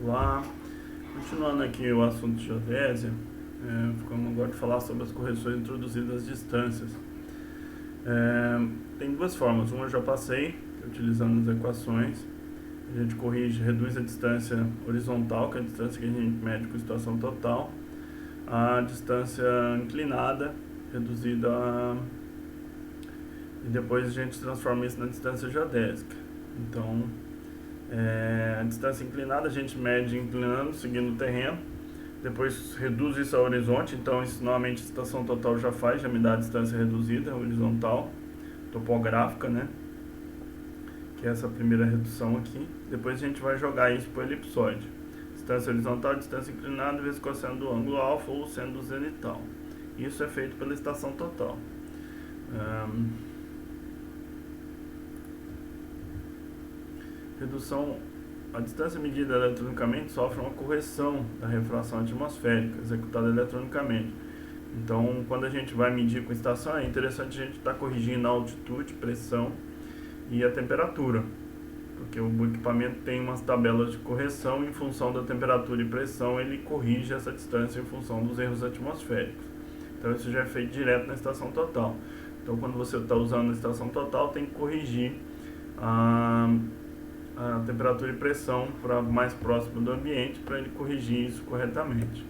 Olá, continuando aqui o assunto de geodésia, ficamos agora de falar sobre as correções introduzidas às distâncias. Tem duas formas, uma eu já passei, utilizando as equações. A gente corrige, reduz a distância horizontal, que é a distância que a gente mede com situação total, a distância inclinada, reduzida e depois a gente transforma isso na distância geodésica. Então, a distância inclinada a gente mede inclinando, seguindo o terreno, depois reduz isso ao horizonte, então isso normalmente a estação total já faz, já me dá a distância reduzida, horizontal, topográfica, né? Que é essa primeira redução aqui. Depois a gente vai jogar isso para o elipsoide. Distância horizontal, distância inclinada, vezes cosseno do ângulo alfa ou seno do zenital. Isso é feito pela estação total. Redução. A distância medida eletronicamente sofre uma correção da refração atmosférica, executada eletronicamente. Então, quando a gente vai medir com estação, é interessante a gente estar corrigindo a altitude, pressão e a temperatura, porque o equipamento tem umas tabelas de correção em função da temperatura e pressão, ele corrige essa distância em função dos erros atmosféricos. Então, isso já é feito direto na estação total. Então, quando você está usando a estação total, tem que corrigir a temperatura e pressão para mais próximo do ambiente, para ele corrigir isso corretamente.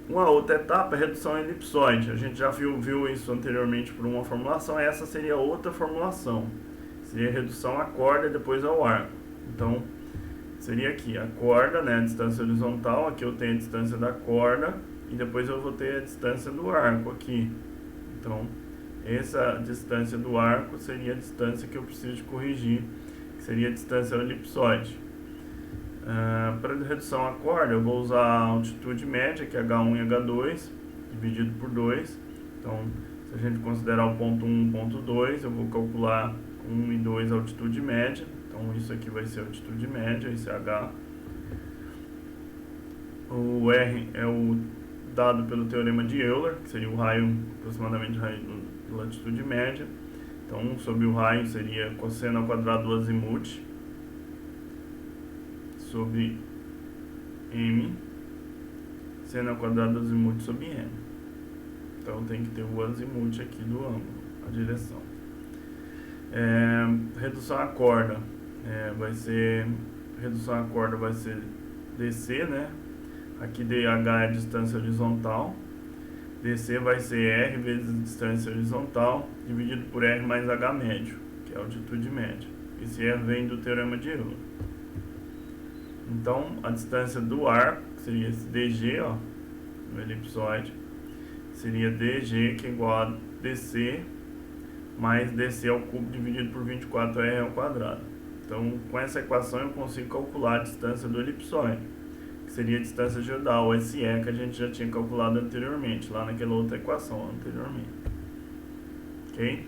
Uma outra etapa é a redução elipsoide. A gente já viu isso anteriormente por uma formulação, essa seria outra formulação. Seria a redução à corda e depois ao arco. Então, seria aqui a corda, né, a distância horizontal, aqui eu tenho a distância da corda e depois eu vou ter a distância do arco aqui. Então, essa distância do arco seria a distância que eu preciso de corrigir, que seria a distância ao elipsoide. Para redução à corda, eu vou usar a altitude média, que é H1 e H2, dividido por 2. Então, se a gente considerar o ponto 1 e o ponto 2, eu vou calcular 1 e 2 a altitude média. Então, isso aqui vai ser a altitude média, esse é H. O R é o dado pelo teorema de Euler, que seria o raio, aproximadamente o raio da latitude média. Então, sobre o raio seria cosseno ao quadrado do azimuth sobre M, seno ao quadrado do azimuth sobre M. Então, tem que ter o azimuth aqui do ângulo, a direção. Redução à corda vai ser DC, né? Aqui DH é a distância horizontal. DC vai ser R vezes a distância horizontal, dividido por R mais H médio, que é a altitude média. Esse R vem do teorema de Euler. Então, a distância do arco, que seria esse DG, ó, no elipsoide, seria DG, que é igual a DC, mais DC ao cubo dividido por 24R ao quadrado. Então, com essa equação eu consigo calcular a distância do elipsoide, que seria a distância geodal, SE, que a gente já tinha calculado anteriormente, lá naquela outra equação anteriormente. Ok?